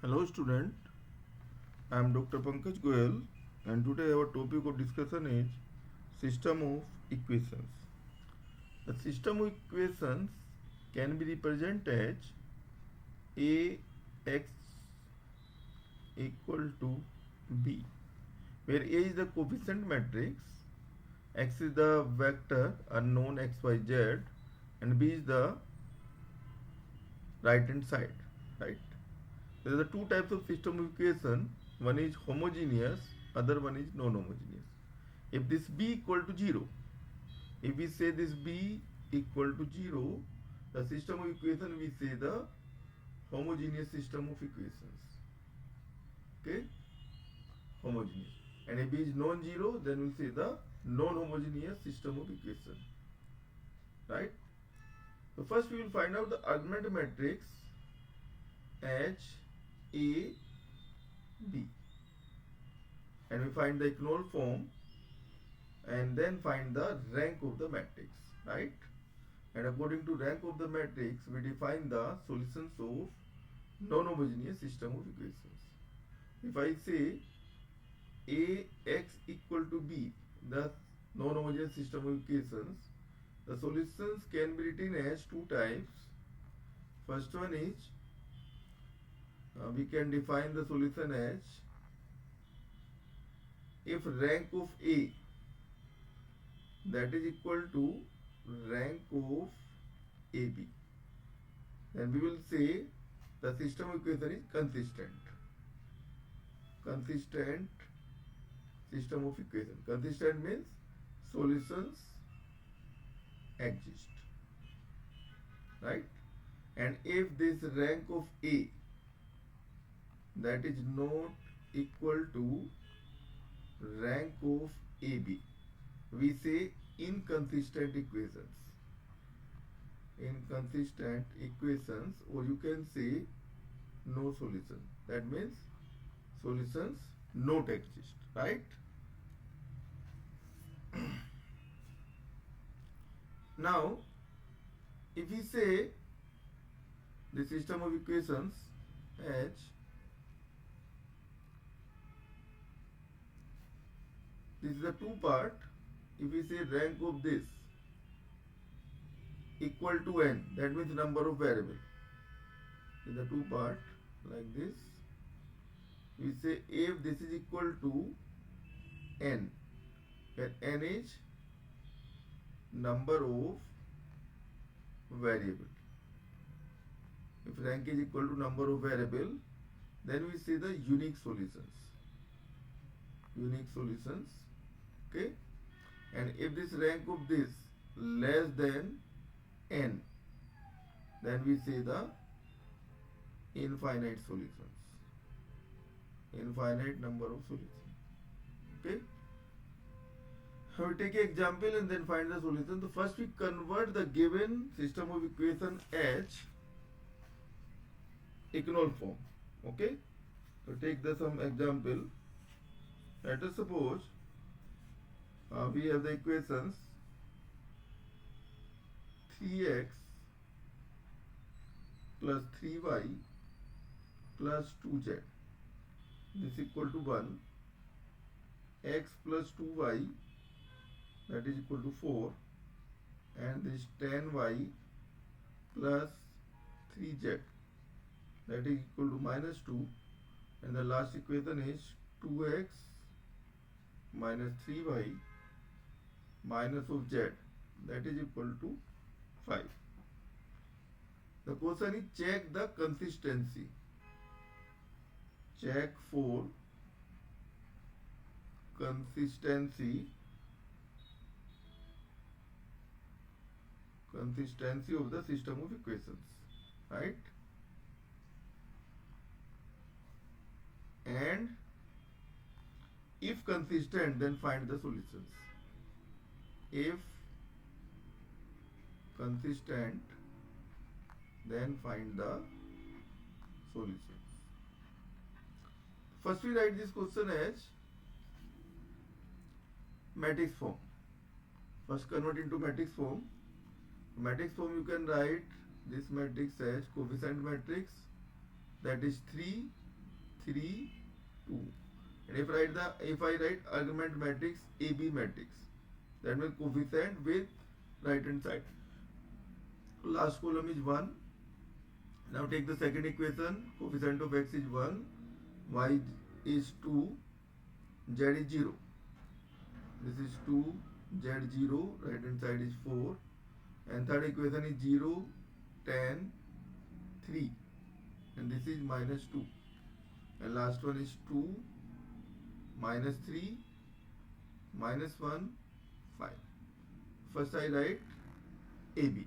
Hello student, I am Dr. Pankaj Goyal and today our topic of discussion is system of equations. The system of equations can be represented as Ax equal to B, where A is the coefficient matrix, X is the vector unknown x, y, z, and B is the right hand side, right? There are the two types of system of equation. One is homogeneous, other one is non-homogeneous. If this b equal to 0, if we say this b equal to 0, the system of equation we say the homogeneous system of equations. Okay, homogeneous. And if b is non-zero, then we say the non-homogeneous system of equation. Right? So first we will find out the argument matrix H A B, and we find the echelon form and then find the rank of the matrix, right? And according to rank of the matrix, we define the solutions of non-homogeneous system of equations. If I say Ax equal to B, the non-homogeneous system of equations, the solutions can be written as two types. First one is we can define the solution as if rank of A that is equal to rank of AB, then we will say the system of equation is consistent. Consistent system of equation. Consistent means solutions exist, right? And if this rank of A that is not equal to rank of AB, we say inconsistent equations. Inconsistent equations, or you can say no solution. That means solutions not exist, right? Now, if we say the system of equations H, this is the two part. If we say rank of this equal to n, that means number of variable. In the two part like this, we say if this is equal to n, where n is number of variable. If rank is equal to number of variable, then we say the unique solutions. Unique solutions. Okay. And if this rank of this less than n, then we say the infinite solutions. Infinite number of solutions. Okay. We take an example and then find the solution. So first we convert the given system of equation H echelon form. Okay. So take the some example. Let us suppose we have the equations 3x plus 3y plus 2z, this equal to 1, x plus 2y that is equal to 4, and this 10y plus 3z that is equal to minus 2, and the last equation is 2x minus 3y minus of z that is equal to 5. The question is check the consistency. Check for consistency of the system of equations, right? And if consistent, then find the solutions. If consistent, then find the solutions. First we write this question as matrix form. First convert into matrix form. Matrix form you can write this matrix as coefficient matrix, that is 3 3, 2. And if I write argument matrix AB matrix, that means coefficient with right hand side. Last column is 1. Now take the second equation. Coefficient of x is 1, y is 2, z is 0. This is 2, z 0, right hand side is 4. And third equation is 0, 10, 3. And this is minus 2. And last one is 2, minus 3, minus 1, 5. First I write AB.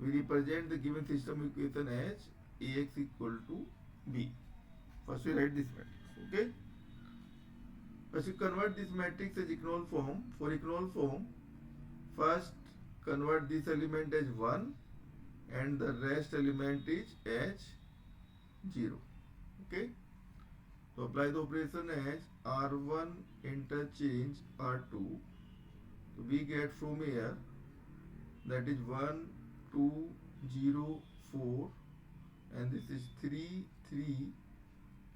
We represent the given system equation as AX equal to B. First we write this matrix. Okay? First you convert this matrix as equal form. For equal form, first convert this element as 1 and the rest element is as 0. Okay? So apply the operation as R1 interchange R2. So we get from here that is 1, 2, 0, 4 and this is 3, 3,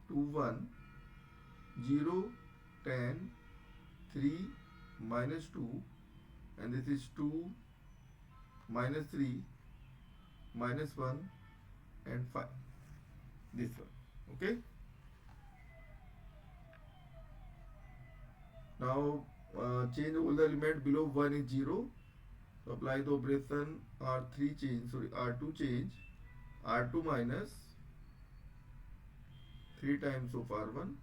2, 1, 0, 10, 3, minus 2 and this is 2, minus 3, minus 1 and 5. This one. Okay? Now change all the element below 1 is 0. So apply the operation R2 change R2 minus 3 times of R1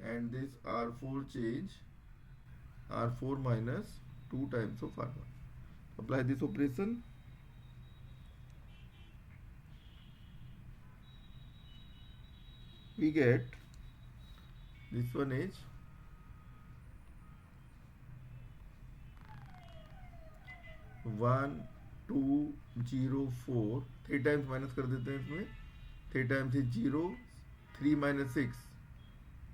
and this R4 change R4 minus 2 times of R1. Apply this operation. We get this one is 1, 2, 0, 4. 3 times minus कर देते हैं इसमें. 3 times is 0, 3 minus 6,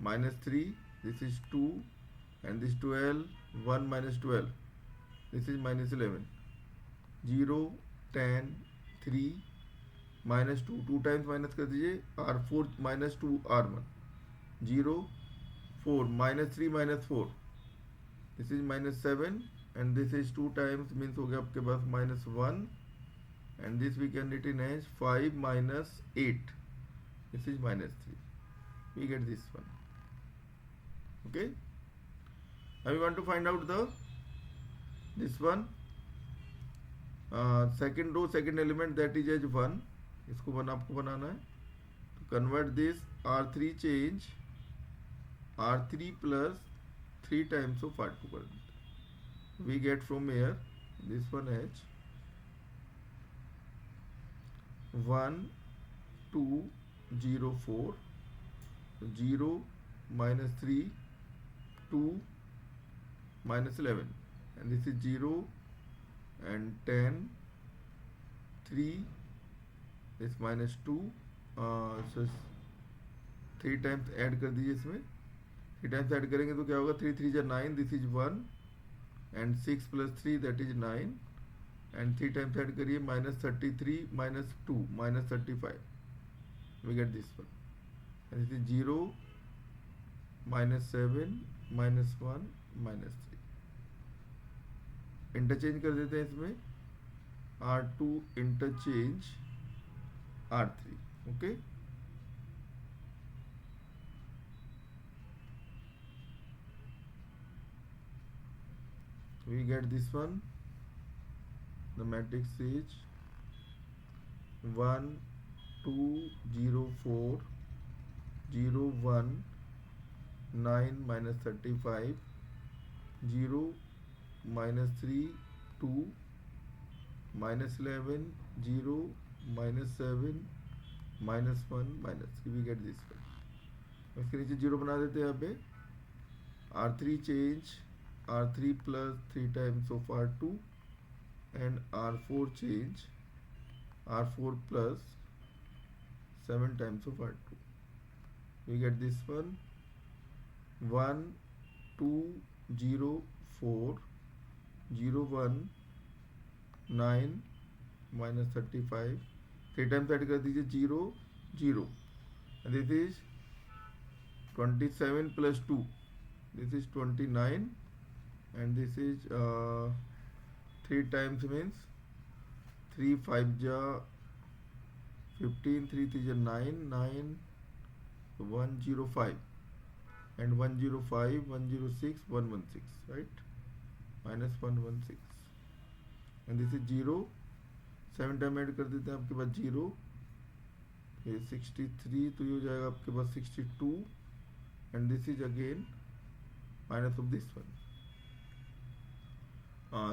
minus 3. This is 2 and this 12. 1 minus 12. This is minus 11. 0, 10, 3, minus 2. 2 times minus कर दीजिए. R4 minus 2 R1. 0, 4, minus 3 minus 4. This is minus 7 and this is 2 times means हो गया आपके पास minus 1 and this we can write in as 5 minus 8. This is minus 3. We get this one. Okay. Now we want to find out this one. Second row, second element, that is as 1. इसको आपको बनाना है. To convert this R3 change R3 plus 3 times of R2 कर देते. We get from here this one as 1, 2, 0, 4. 0 minus 3, 2 minus 11 and this is 0 and 10, 3, this minus 2. So 3 times add कर दीजिए इसमें. 3 times add करेंगे तो क्या होगा. 3 3 is 9. This is 1 and 6 plus 3 that is 9 and 3 times add करिए. minus 33 minus 2 minus 35. We get this one and this is 0, minus 7, minus 1, minus 3. Interchange कर देते हैं इसमें. R2 interchange R3. Okay. We get this one. The matrix is 1, 2, 0, 4, 0, 1, 9 minus 35, 0, minus 3, 2, minus 11, 0, minus 7, minus 1, minus 3. We get this one. इसके नीचे 0 बना देते हैं यहाँ पे. R3 change R3 plus 3 times of R2 and R4 change R4 plus 7 times of R2. We get this one. 1, 2, 0, 4, 0, 1, 9 minus 35. 3 times add कर दीजिए. 0, 0 and this is 27 plus 2, this is 29, and this is 3 times means 3 5 ja 15, 3 3 ja 9, 9 105, and 105 106 116, right, minus 116, and this is 0, 7 time add कर देते हैं आपके पास 0, ये 63, तो ये हो जाएगा आपके पास 62, and this is again minus of this one,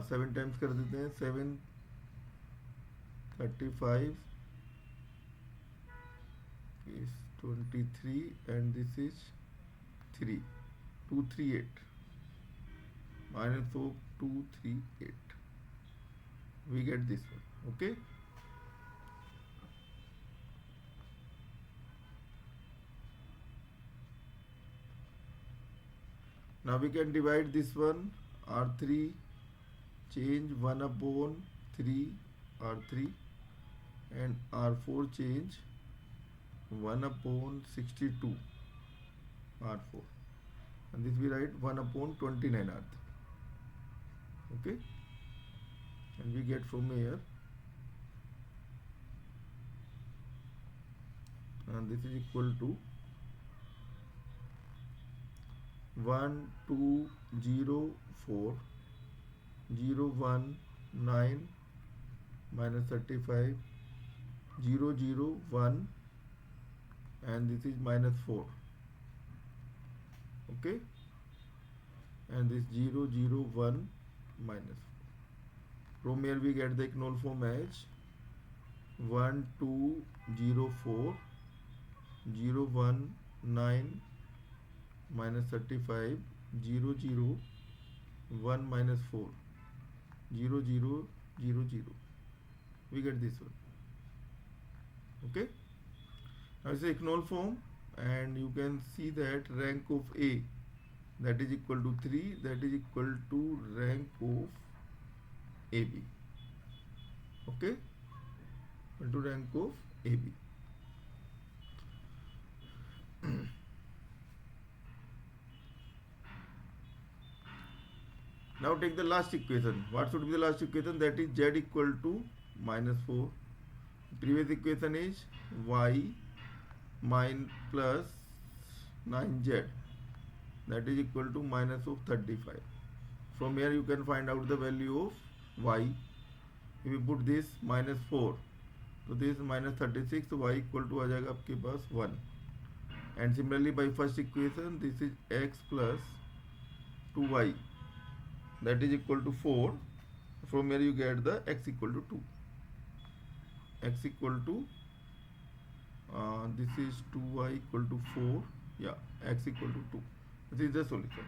7 times कर देते हैं, 7 35 is 23, and this is 3 238, minus of 238, we get this one. Okay, now we can divide this one, R3 change 1 upon 3 R3, and R4 change 1 upon 62 R4, and this we write 1 upon 29 R3. Okay, and we get from here, and this is equal to 1204 019 minus 35 001, and this is minus 4. Okay, and this 001 minus 4. From here we get the Knoll form as 1204 019 minus 35 001 minus 4 0000. We get this one. Okay, now it's a Knoll form, and you can see that rank of A, that is equal to 3, that is equal to rank of AB. Okay, equal to rank of AB. Now take the last equation. What should be the last equation? That is z equal to minus 4. Previous equation is y min plus 9z, that is equal to minus of 35. From here you can find out the value of y. If you put this minus 4, so this is minus 36, so y equal to आ जाएगा आपके पास 1. And similarly by first equation, this is x plus 2y, that is equal to 4. From here you get the x equal to 2. X equal to this is 2y equal to 4. Yeah, x equal to 2. This is the solution,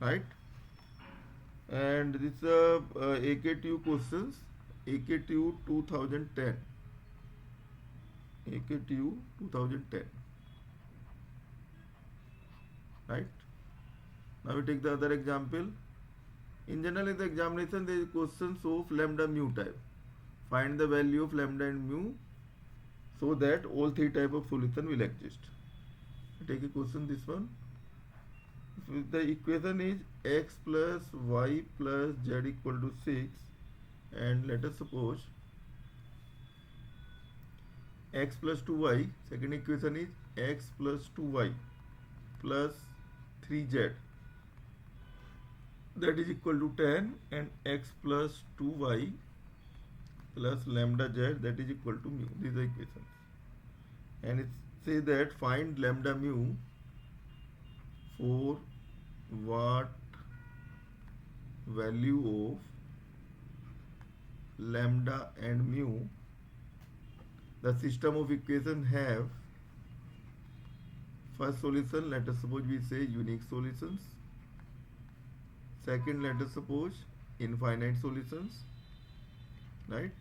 right? And this AKTU questions, AKTU 2010. AKTU 2010. Right? Now we take the other example. In general, in the examination, there is questions of lambda mu type. Find the value of lambda and mu so that all three type of solution will exist. Take a question, this one. If the equation is x plus y plus z equal to 6, and let us suppose x plus 2y, second equation is x plus 2y plus 3z, that is equal to 10, and x plus 2y plus lambda z, that is equal to mu. These are equations, and it say that find lambda mu for what value of lambda and mu the system of equation have. First solution, let us suppose we say unique solutions. Second, let us suppose infinite solutions, right?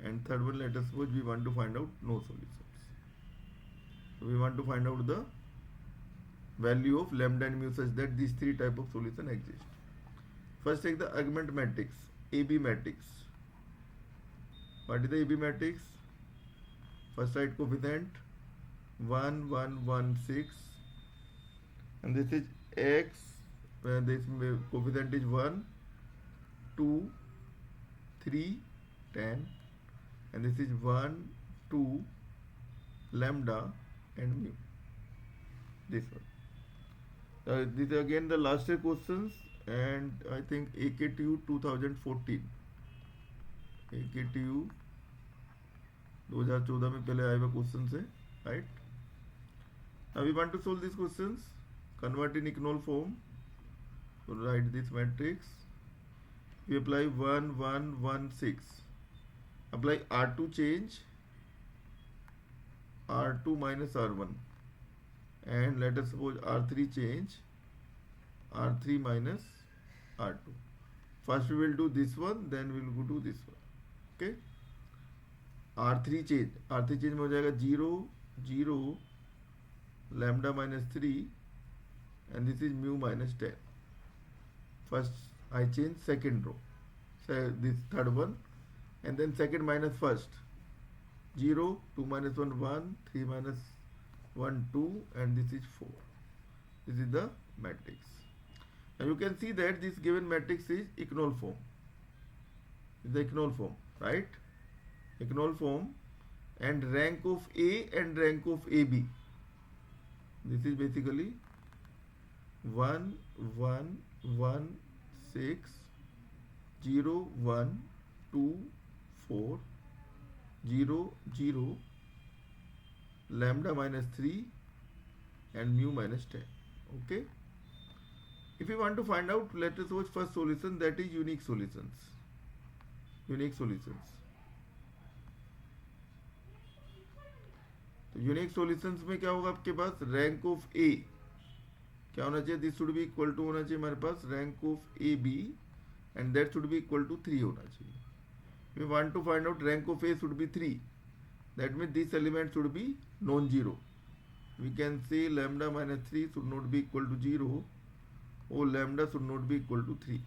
And third one, let us suppose we want to find out no solutions. So we want to find out the value of lambda and mu such that these three type of solution exist. First, take the argument matrix, AB matrix. What is the AB matrix? First, write coefficient 1 1 1 6 and this is x, this coefficient is 1, 2, 3, 10, and this is 1, 2, lambda and mu. This one. These are again the last year questions, and I think AKTU 2014, AKTU 2014 में पहले आए हुए question है, right? Now we want to solve these questions, convert in Economic form. So write this matrix. We apply 1, 1, 1, 6. Apply R2 change, R2 minus R1. And let us suppose R3 change, R3 minus R2. First we will do this one, then we will go to this one. Okay? R3 change में हो जाएगा 0, 0, lambda minus 3, and this is mu minus 10. First I change second row, so this third one, and then second minus first. 0, 2 minus 1, 1, 3 minus 1, 2, and this is 4. This is the matrix. Now you can see that this given matrix is Economic form. Is the Economic form, right? Economic form, and rank of A and rank of AB. This is basically 1, 1, 1, 6, 0, 1, 2, 4, 0, 0, lambda minus 3, and mu minus 10. Okay? If you want to find out, let us watch first solution, that is unique solutions. Unique solutions. तो unique solutions में क्या होगा आपके पास, rank of ए क्या होना चाहिए, this should be equal to होना चाहिए हमारे पास rank of A B, and that should be equal to 3 होना चाहिए. We want to find out rank of A should be 3, that mean this element should be non zero. We can say lambda minus 3 should not be equal to 0, or lambda should not be equal to 3.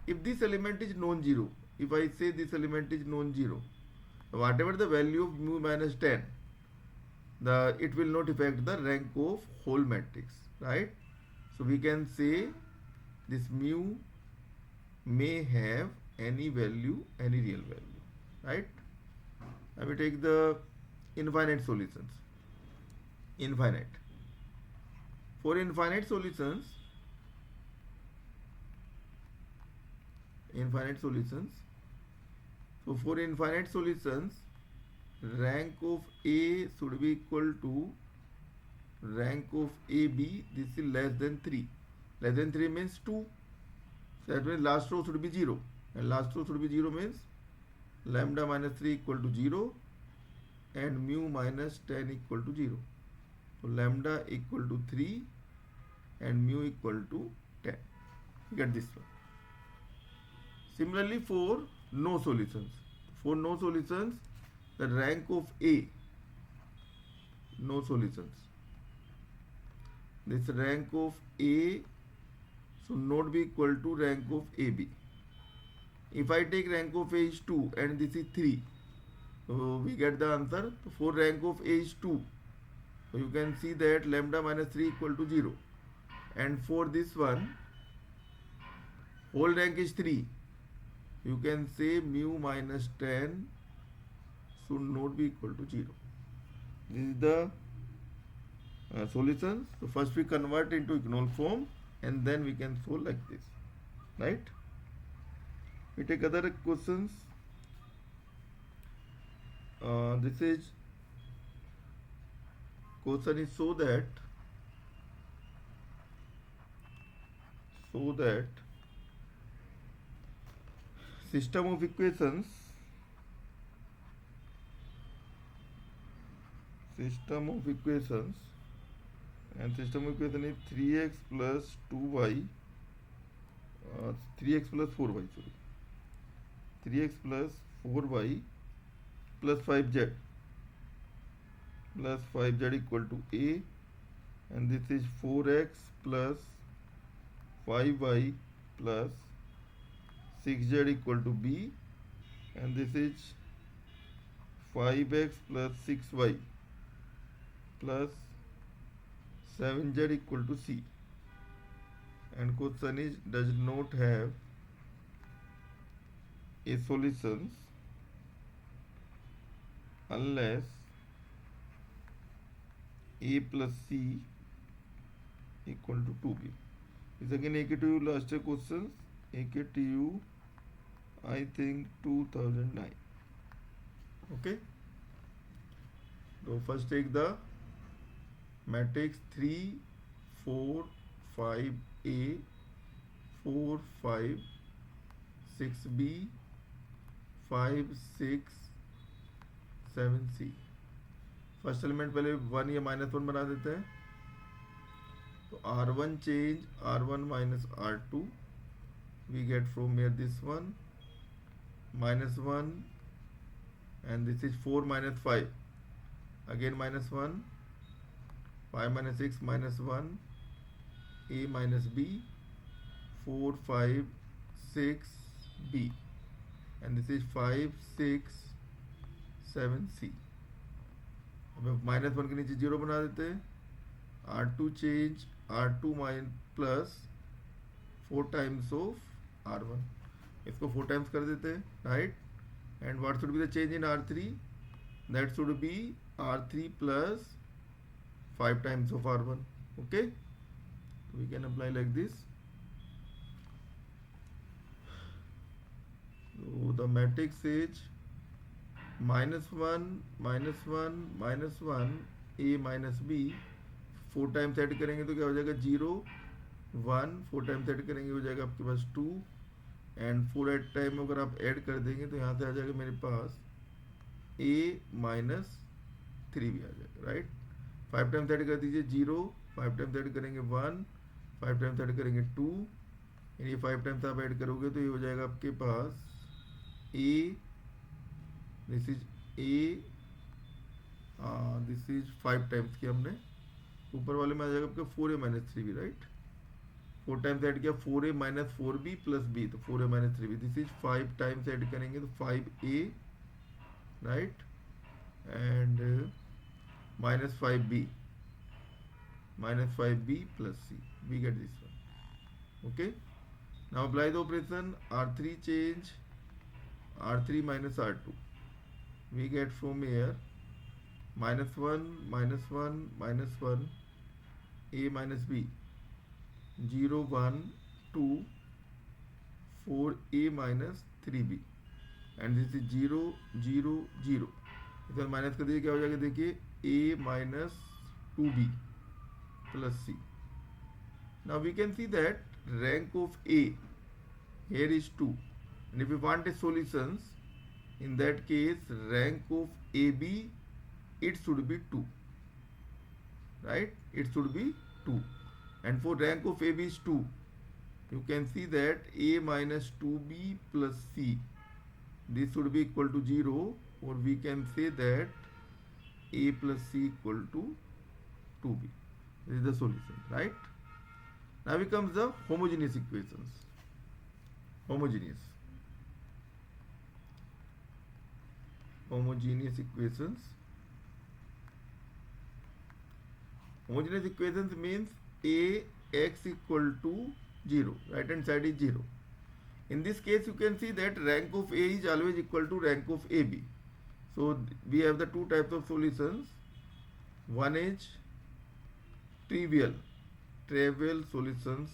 If this element is non-zero, if I say this element is non-zero, whatever the value of mu minus 10, it will not affect the rank of whole matrix, right? So we can say this mu may have any value, any real value, right? Now we take the infinite solutions. Infinite. For infinite solutions, so for infinite solutions, rank of A should be equal to rank of AB. This is less than 3. Less than 3 means 2. So that means last row should be 0. And last row should be 0 means lambda minus 3 equal to 0 and mu minus 10 equal to 0. So lambda equal to 3 and mu equal to 10. You get this one. Similarly for no solutions. For no solutions, the rank of A, no solutions. This rank of A should not be equal to rank of AB. If I take rank of A is 2 and this is 3, so we get the answer. For rank of A is 2, so you can see that lambda minus 3 equal to 0. And for this one, whole rank is 3. You can say mu minus 10 should not be equal to 0. This is the solutions. So first we convert into Economic form, and then we can solve like this, right? We take other questions. This is question is so that system of equations and system of equation is 3x plus 2y 3x plus 4y 3x plus 4y plus 5z equal to a, and this is 4x plus 5y plus 6z equal to b, and this is 5x plus 6y plus 7z equal to c. and question is does not have a solutions unless a plus c equal to 2b. Is again AKTU last year questions. AKTU I think 2009. Okay. So first take the matrix 3 4 5 A 4 5 6 B 5 6 7 C. First element पहले 1 या -1 बना देते हैं. तो R1 change R1 minus R2 we get from here this one -1 and this is 4 minus 5 again -1 5 minus 6 -1 A minus B 4 5 6 B and this is 5 6 7 C. अब -1 के नीचे 0 बना देते हैं. R2 change R2 plus 4 times of R1. इसको 4 times कर देते हैं, right? And what should be the change in R3? That should be R3 plus 5 times of R1. Okay? We can apply like this. So the matrix is -1 -1 -1 A minus B. 4 times add करेंगे तो क्या हो जाएगा 0 1. 4 times add करेंगे हो जाएगा आपके पास 2 and 4 at time अगर आप ऐड कर देंगे तो यहाँ से आ जाएगा मेरे पास A minus 3 भी आ जाएगा, राइट. 5 टाइम्स ऐड कर दीजिए 0. 5 टाइम्स ऐड करेंगे 1. 5 टाइम्स ऐड करेंगे 2. ये 5 टाइम्स आप ऐड करोगे तो ये हो जाएगा आपके पास A. This is A. This is 5 times की हमने ऊपर वाले में आ जाएगा आपका 4A minus 3B, right. 4 times add किया 4A minus 4B plus B तो 4A minus 3B. This is 5 times add करेंगे तो 5A, right, and minus 5B plus C. We get this one. Okay. Now apply the operation. R3 change R3 minus R2. We get from here -1 -1 -1 A minus B 0 1 2 4A minus 3B and this is 0 0 0. इधर minus कर दीजिए क्या हो जाएगा देखिए A minus 2B plus C. Now we can see that rank of A here is 2 and if we want a solutions in that case rank of AB it should be 2, right. It should be 2 and for rank of AB is 2 you can see that A minus 2B plus C this should be equal to 0 or we can say that A plus C equal to 2B. This is the solution, right. Now becomes the homogeneous equations. Homogeneous equations. Homogeneous equations means Ax equal to 0. Right hand side is 0. In this case you can see that rank of A is always equal to rank of AB. So we have the two types of solutions. One is trivial solutions.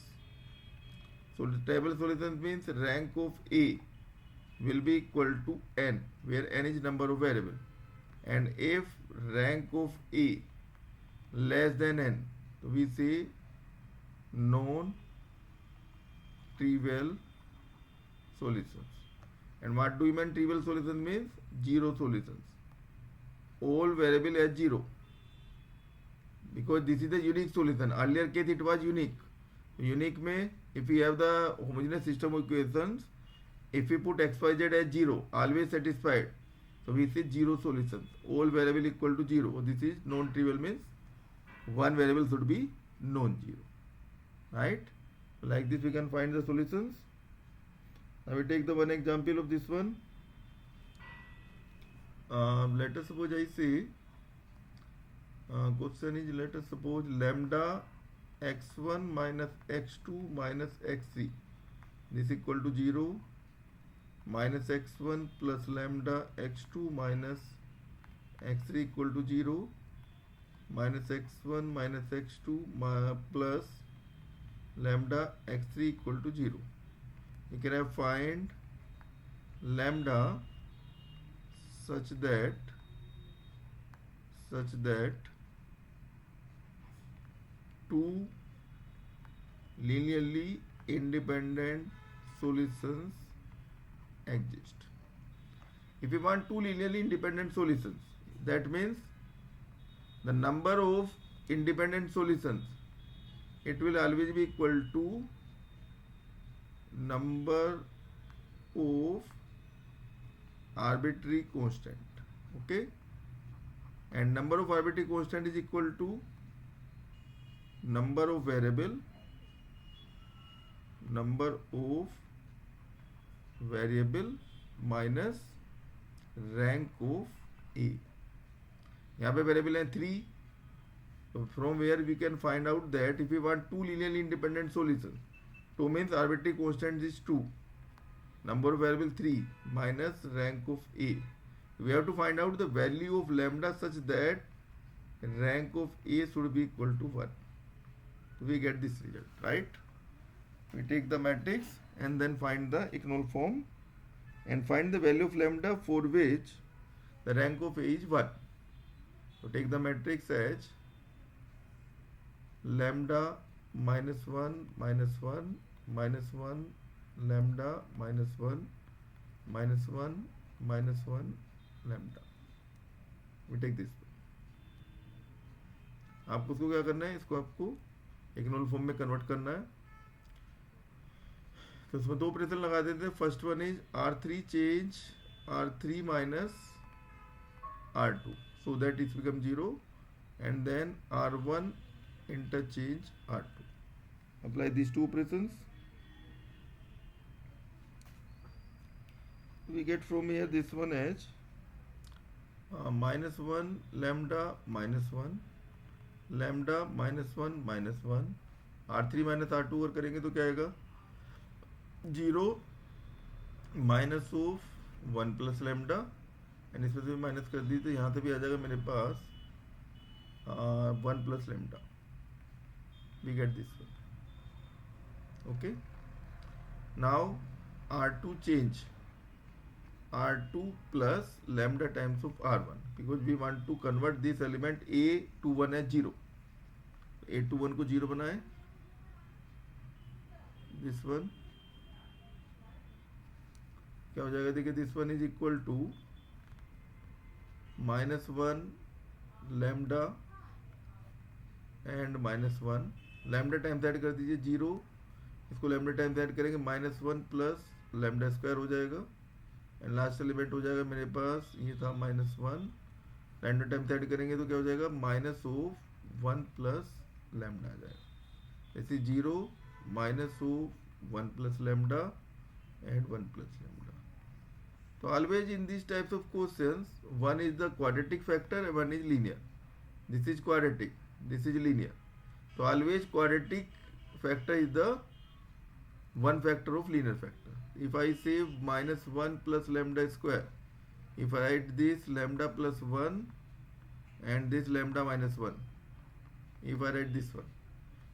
So the trivial solutions means rank of A will be equal to n where n is number of variable and if rank of A less than n so we say non trivial solutions. And what do you mean trivial solution means? Zero solutions. All variable as 0 because this is the unique solution. Earlier case it was unique. Unique में if we have the homogeneous system of equations if we put xyz as 0 always satisfied so we say 0 solutions. All variable equal to 0. This is non-trivial means one variable should be non-zero, right. So like this we can find the solutions. Now we take the one example of this one. Let us suppose I say question is let us suppose lambda x1 minus x2 minus x3 this equal to 0 minus x1 plus lambda x2 minus x3 equal to 0 minus x1 minus x2 plus lambda x3 equal to 0. You can have find lambda such that two linearly independent solutions exist. If you want two linearly independent solutions, that means the number of independent solutions, it will always be equal to number of arbitrary constant, okay, and number of arbitrary constant is equal to number of variable minus rank of A. यहाँ पे variable है 3. From where we can find out that if we want two linearly independent solutions, 2 means arbitrary constant is 2, number of variable 3 minus rank of A. We have to find out the value of lambda such that rank of A should be equal to 1. We get this result, right? We take the matrix and then find the economic form and find the value of lambda for which the rank of A is 1. So take the matrix as lambda minus 1 minus 1 minus 1 lambda minus 1 minus 1 minus 1 lambda. We take this. आपको इसको क्या करना है, इसको आपको इग्नोल form में convert करना है. तो इसमें दो ऑपरेशन लगा देते हैं. First one is R3 change R3 minus R2 so that it become 0 and then R1 interchange R2. Apply these two operations. We get from here this one as minus 1 lambda minus 1 lambda minus 1 minus 1 R3 minus R2 और करेंगे तो क्या आएगा 0 minus of 1 plus lambda and इसमें से minus कर दी तो यहाँ से भी आ जाएगा मेरे पास 1 plus lambda. We get this one. Okay, now R2 change R2 plus lambda times of R1 because we want to convert this element A to 1 as 0. A to 1 को 0 बनाए. This one क्या हो जाएगा, देखिए this one is equal to minus 1 lambda and minus 1 lambda times add कर दीजिए 0, इसको lambda times add करेंगे माइनस 1 प्लस लैम्डा स्क्वायर हो जाएगा एंड लास्ट एलिमेंट हो जाएगा मेरे पास ये था माइनस 1. लैम्डा टाइम्स ऐड करेंगे तो क्या हो जाएगा माइनस ऑफ 1 प्लस लैम्डा आ जाएगा. ऐसे 0 minus of 1 plus lambda and 1 plus lambda. So always in these types of questions, one is the quadratic factor and one is linear. This is quadratic, this is linear. So always quadratic factor is the one factor of linear factor. If I say minus 1 plus lambda square, if I write this lambda plus 1 and this lambda minus 1, if I write this one,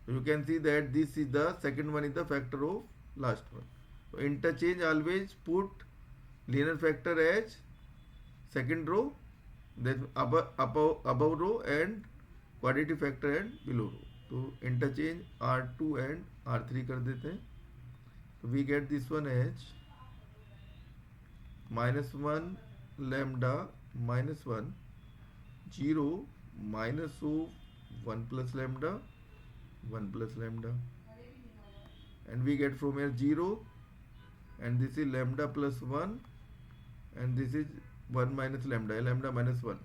so you can see that this is the second one is the factor of last one. So interchange, always put linear factor as second row, then above row and quadratic factor and below row. तो interchange R2 and R3 कर देते हैं. तो we get this one as minus 1 lambda minus 1 0 minus of 1 plus lambda 1 plus lambda and we get from here 0 and this is lambda plus 1 and this is 1 minus lambda, lambda minus 1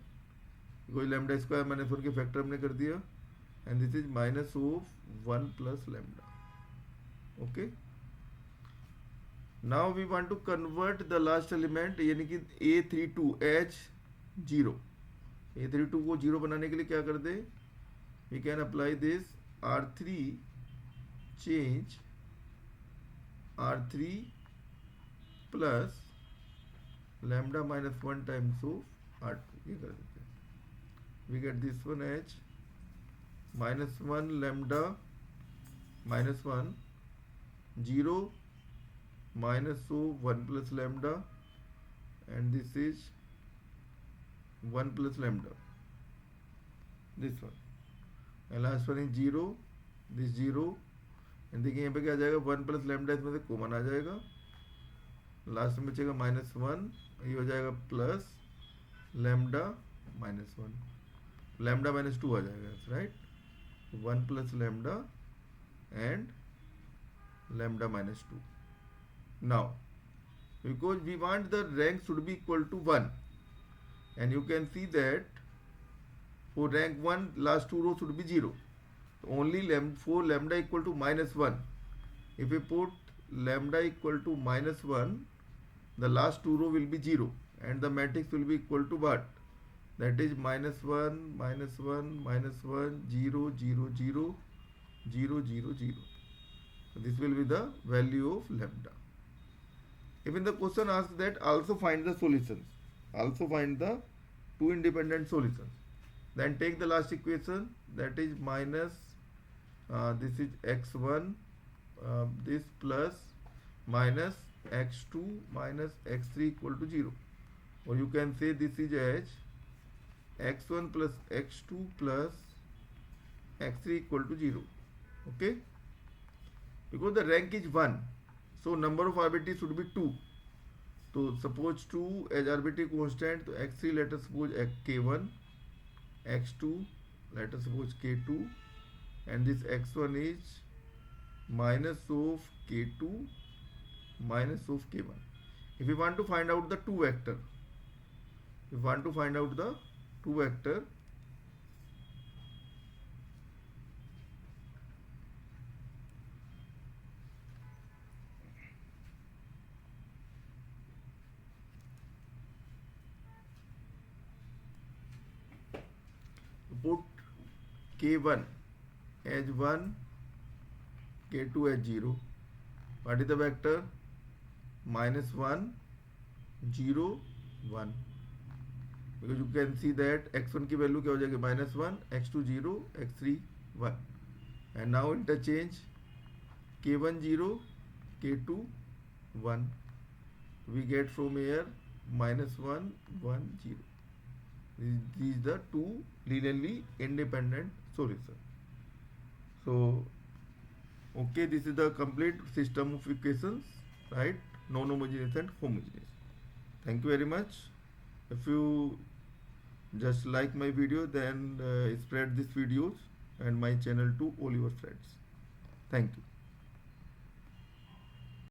because lambda square minus 1 के factor हमने कर दिया and this is minus of 1 plus lambda. Okay, now we want to convert the last element यानी कि A32 as 0. A32 को 0 बनाने के लिए क्या कर दे, we can apply this R3 change R3 plus lambda minus 1 times of R2, ये कर देते हैं. We get this one as minus 1 lambda minus 1 0 minus of 1 plus lambda, and this is 1 plus lambda, this one, and last one is 0, this 0, and देखिए यहाँ पे क्या आ जाएगा 1 plus lambda, इसमें से कॉमन आ जाएगा, लास्ट में बचेगा -1, ये हो जाएगा प्लस लैम्डा -1, लैम्डा -2 आ जाएगा, right. 1 plus lambda and lambda -2. Now because we want the rank should be equal to 1, and you can see that for rank 1 last two rows should be 0, only for lambda equal to -1, if we put lambda equal to -1, the last two row will be 0 and the matrix will be equal to what, that is -1 -1 -1 0 0 0 0 0 0. This will be the value of lambda. Even the question asks that also find the solutions, also find the two independent solutions, then take the last equation, that is minus this is x1 this plus minus x2 minus x3 equal to 0, or you can say this is as x1 plus x2 plus x3 equal to 0. Okay, because the rank is 1, so number of arbitraries should be 2. So suppose 2 as arbitrary constant, so x3 let us suppose k1, x2 let us suppose k2, and this x1 is minus of k2 minus of k1. If we want to find out the two vector, put k1 as 1, k2 as 0. What is the vector? -1 0 1, because you can see that x1 की value क्या हो जाएगी -1, x2 0, x3 1, and now interchange k1 0, k2 1, we get from here -1 1 0. These the two linearly independent solutions. So okay, this is the complete system of equations, right? Non-homogeneous and homogeneous. Thank you very much. If you just like my video, then spread these videos and my channel to all your friends. Thank you.